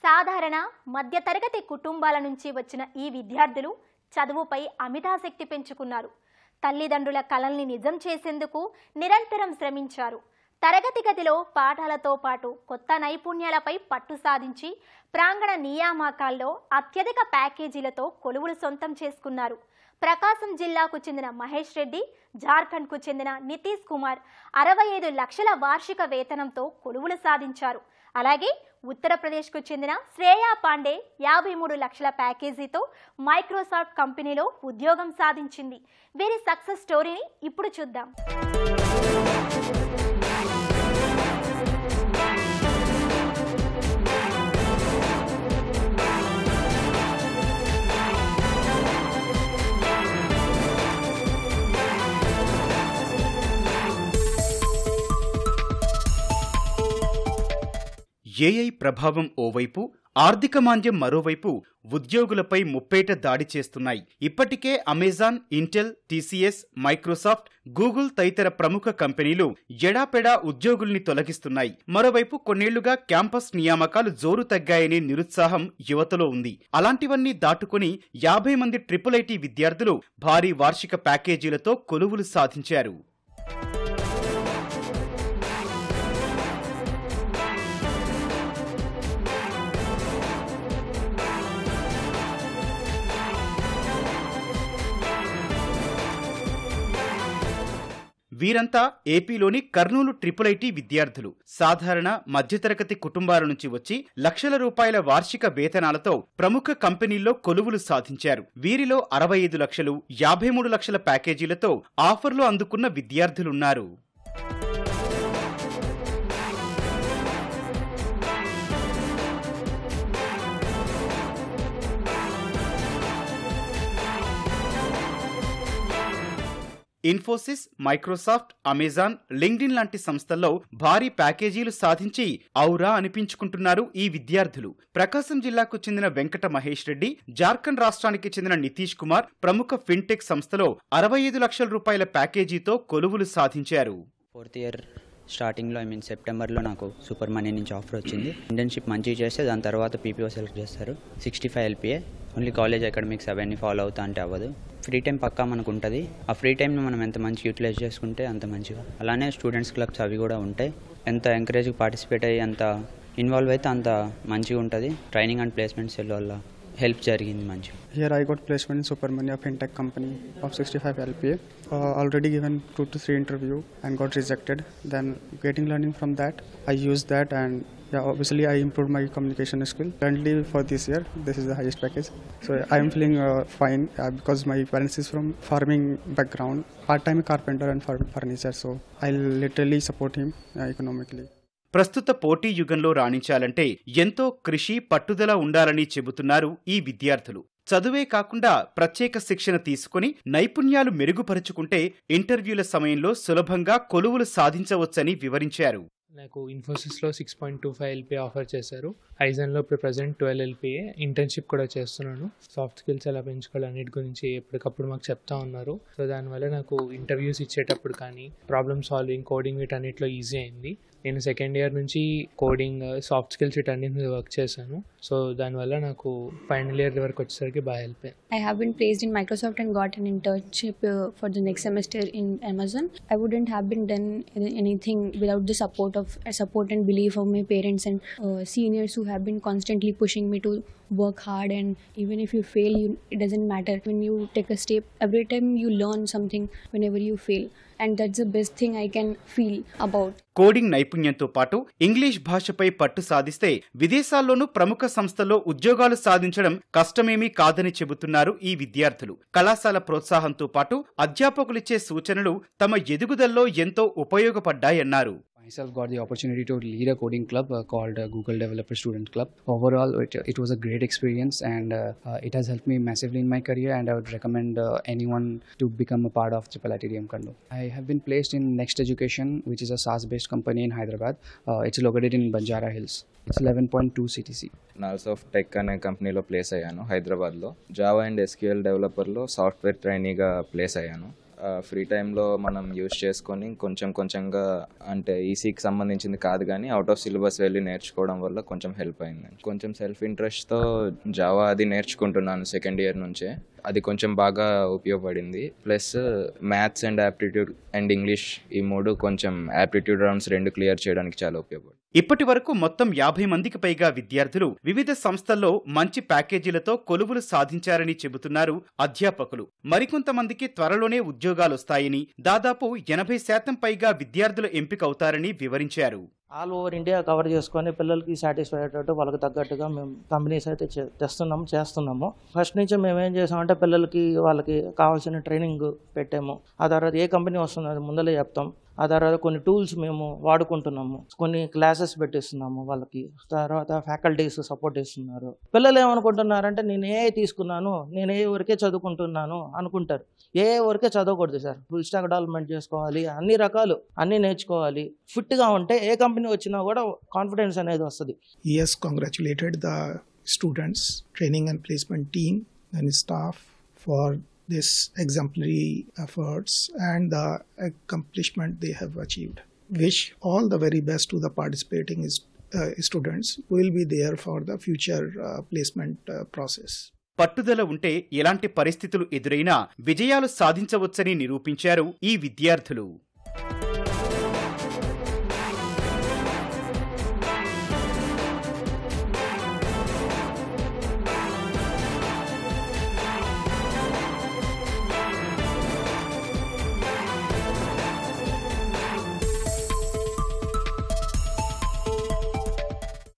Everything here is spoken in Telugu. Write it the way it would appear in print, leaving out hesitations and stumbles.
సాధారణ మధ్యతరగతి కుటుంబాల నుంచి వచ్చిన ఈ విద్యార్థులు చదువుపై అమితాసక్తి పెంచుకున్నారు. తల్లిదండ్రుల కలల్ని నిజం చేసేందుకు నిరంతరం శ్రమించారు. తరగతి గదిలో పాఠాలతో పాటు కొత్త నైపుణ్యాలపై పట్టు సాధించి ప్రాంగణ నియామకాల్లో అత్యధిక ప్యాకేజీలతో కొలువులు సొంతం చేసుకున్నారు. ప్రకాశం జిల్లాకు చెందిన మహేష్ రెడ్డి, జార్ఖండ్కు చెందిన నితీష్ కుమార్ 65 లక్షల వార్షిక వేతనంతో కొలువులు సాధించారు. అలాగే ఉత్తరప్రదేశ్కు చెందిన శ్రేయా పాండే 53 లక్షల ప్యాకేజీతో మైక్రోసాఫ్ట్ కంపెనీలో ఉద్యోగం సాధించింది. వీరి సక్సెస్ స్టోరీని ఇప్పుడు చూద్దాం. ఏఐ ప్రభావం ఓవైపు, ఆర్థిక మాంద్యం మరోవైపు ఉద్యోగులపై ముప్పేట దాడి చేస్తున్నాయి. ఇప్పటికే Amazon, Intel, TCS, Microsoft, Google తదితర ప్రముఖ కంపెనీలు ఎడాపెడా ఉద్యోగుల్ని తొలగిస్తున్నాయి. మరోవైపు కొన్నేళ్లుగా క్యాంపస్ నియామకాలు జోరు తగ్గాయనే నిరుత్సాహం యువతలో ఉంది. అలాంటివన్నీ దాటుకుని 50 మంది ట్రిపుల్ ఐటీ విద్యార్థులు భారీ వార్షిక ప్యాకేజీలతో కొలువులు సాధించారు. వీరంతా ఏపీలోని కర్నూలు ట్రిపుల్ ఐటీ విద్యార్థులు. సాధారణ మధ్యతరగతి కుటుంబాల నుంచి వచ్చి లక్షల రూపాయల వార్షిక వేతనాలతో ప్రముఖ కంపెనీల్లో కొలువులు సాధించారు. వీరిలో 65 లక్షలు, 53 లక్షల ప్యాకేజీలతో ఆఫర్లు అందుకున్న విద్యార్థులున్నారు. ఇన్ఫోసిస్, మైక్రోసాఫ్ట్, అమెజాన్, లింక్డ్ఇన్ లాంటి సంస్థల్లో భారీ ప్యాకేజీలు సాధించి ఔరా అనిపించుకుంటున్నారు ఈ విద్యార్థులు. ప్రకాశం జిల్లాకు చెందిన వెంకట మహేష్ రెడ్డి, జార్ఖండ్ రాష్ట్రానికి చెందిన నితీష్ కుమార్ ప్రముఖ ఫిన్టెక్ సంస్థలో 65 లక్షల రూపాయల ప్యాకేజీతో కొలువులు సాధించారు. 4th ఇయర్ స్టార్టింగ్లో సెప్టెంబర్లో నాకు సూపర్ మనీ నుంచి ఆఫర్ వచ్చింది. ఇంటర్న్షిప్ మంచిగా చేస్తే దాని తర్వాత పీపీఓ సెలెక్ట్ చేస్తారు. 65 LPA. ఓన్లీ కాలేజ్ అకాడమిక్స్ అవన్నీ ఫాలో అవుతా అంటే అవ్వదు. ఫ్రీ టైం పక్కా మనకు ఉంటుంది. ఆ ఫ్రీ టైంని మనం ఎంత మంచిగా యూటిలైజ్ చేసుకుంటే అంత మంచిగా. అలానే స్టూడెంట్స్ క్లబ్స్ అవి కూడా ఉంటాయి. ఎంత ఎంకరేజ్గా పార్టిసిపేట్ అయ్యి అంత ఇన్వాల్వ్ అయితే అంత మంచిగా ఉంటుంది. ట్రైనింగ్ అండ్ ప్లేస్మెంట్ సెల్ వల్ల హెల్ప్ జరిగింది మంచిగా. Here I got placement in Supermania fintech company of 65 LPA. Already given 2 to 3 interview and got rejected. Then getting learning from that, I used that and obviously I improved my communication skill. Currently for this year, this is the highest package. So I am feeling fine because my parents is from farming background, part-time carpenter and furniture. So I literally support him economically. ప్రస్తుత పోటీ యుగంలో రాణించాలంటే ఎంతో కృషి, పట్టుదల ఉండాలని చెబుతున్నారు ఈ విద్యార్థులు. చదువే కాకుండా ప్రత్యేక శిక్షణ తీసుకుని నైపుణ్యాలు మెరుగుపరుచుకుంటే ఇంటర్వ్యూల సమయంలో సులభంగా కొలువులు సాధించవచ్చని వివరించారు. నాకు ఇన్ఫోసిస్లో 6.25 LPA ఆఫర్ చేశారు. ఐజన్లో ఇప్పుడు ప్రజెంట్ 12 LPA. ఇంటర్న్షిప్ కూడా చేస్తున్నాను. సాఫ్ట్ స్కిల్స్ ఎలా పెంచుకోవాలి అన్నిటి గురించి ఎప్పటికప్పుడు మాకు చెప్తా ఉన్నారు. సో దానివల్ల నాకు ఇంటర్వ్యూస్ ఇచ్చేటప్పుడు కానీ ప్రాబ్లమ్ సాల్వింగ్, కోడింగ్ వీటన్నిటిలో ఈజీ అయింది. నేను సెకండ్ ఇయర్ నుంచి కోడింగ్, సాఫ్ట్ స్కిల్స్ వీటన్నిటి మీద వర్క్ చేశాను. సో దానివల్ల నాకు ఫైనల్ ఇయర్ వరకు వచ్చేసరికి బాగా హెల్ప్ అయింది. I have been placed in Microsoft and got an internship for the next semester in Amazon. I wouldn't have been done anything without the support and belief of my parents and seniors who have been constantly pushing me to work hard. And even if you fail, it doesn't matter. When you take a step, every time you learn something whenever you fail. And that's the best thing I can feel about. Coding నైపుణ్యంతో పాటు ఇంగ్లీష్ భాషపై పట్టు సాధిస్తే విదేశాల్లోనూ ప్రముఖ సంస్థల్లో ఉద్యోగాలు సాధించడం కష్టమేమీ కాదని చెబుతున్నారు ఈ విద్యార్థులు. కళాశాల ప్రోత్సాహంతో పాటు అధ్యాపకులిచ్చే సూచనలు తమ ఎదుగుదలలో ఎంతో ఉపయోగపడ్డాయన్నారు. Myself got the opportunity to lead a coding club called Google Developer Student Club. Overall, it was a great experience and it has helped me massively in my career, and I would recommend anyone to become a part of Triple IT DM Kandu. I have been placed in Next Education, which is a SaaS-based company in Hyderabad. It's located in Banjara Hills. It's 11.2 CTC. Nalsoft tech అనే కంపెనీలో ప్లేస్ అయ్యాను హైదరాబాద్లో. జావా అండ్ SQL డెవలపర్లో సాఫ్ట్వేర్ ట్రైనీగా ప్లేస్ అయ్యాను. ఫ్రీ టైంలో మనం యూజ్ చేసుకొని కొంచెంగా అంటే ఈసీకి సంబంధించింది కాదు కానీ అవుట్ ఆఫ్ సిలబస్ వెళ్ళి నేర్చుకోవడం వల్ల కొంచెం హెల్ప్ అయింది. కొంచెం సెల్ఫ్ ఇంట్రెస్ట్తో జావా అది నేర్చుకుంటున్నాను సెకండ్ ఇయర్ నుంచే. అది కొంచెం బాగా ఉపయోగపడింది. Plus maths and aptitude and English ఈ 3 కొంచెం యాప్టిట్యూడ్ రౌండ్స్ 2 క్లియర్ చేయడానికి చాలా ఉపయోగపడింది. ఇప్పటి వరకు మొత్తం 50 మందికి పైగా విద్యార్థులు వివిధ సంస్థల్లో మంచి ప్యాకేజీలతో కొలువులు సాధించారని చెబుతున్నారు అధ్యాపకులు. మరికొంతమందికి త్వరలోనే ఉద్యోగాలొస్తాయని, దాదాపు 80% పైగా విద్యార్థులు ఎంపికవుతారని వివరించారు. ఆల్ ఓవర్ ఇండియా కవర్ చేసుకొని పిల్లలకి సాటిస్ఫై అయ్యేటట్టు వాళ్ళకి తగ్గట్టుగా మేము కంపెనీస్ అయితే చేస్తున్నాము. ఫస్ట్ నుంచి మేము ఏం చేసామంటే పిల్లలకి వాళ్ళకి కావాల్సిన ట్రైనింగ్ పెట్టాము. ఆ తర్వాత ఏ కంపెనీ వస్తుందో అది ముందలే చెప్తాం. ఆ తర్వాత కొన్ని టూల్స్ మేము వాడుకుంటున్నాము, కొన్ని క్లాసెస్ పెట్టిస్తున్నాము వాళ్ళకి. తర్వాత ఫ్యాకల్టీస్ సపోర్ట్ ఇస్తున్నారు. పిల్లలు ఏమనుకుంటున్నారంటే నేను ఏ తీసుకున్నాను, నేను ఏ వరకే చదువుకుంటున్నాను అనుకుంటారు. ఏ వరకే చదవకూడదు సార్, ఫుల్ స్టాక్ డెవలప్మెంట్ చేసుకోవాలి, అన్ని రకాలు అన్నీ నేర్చుకోవాలి. ఫిట్గా ఉంటే ఏ కంపెనీ వచ్చినా కూడా కాన్ఫిడెన్స్ అనేది వస్తుంది. Yes, congratulated the students, training and placement team and staff for this exemplary efforts and the accomplishment they have achieved. Wish all the very best to the participating students who will be there for the future placement process. పట్టుదల ఉంటే ఎలాంటి పరిస్థితులు ఎదురైనా విజయాలు సాధించవచ్చని నిరూపించారు ఈ విద్యార్థులు.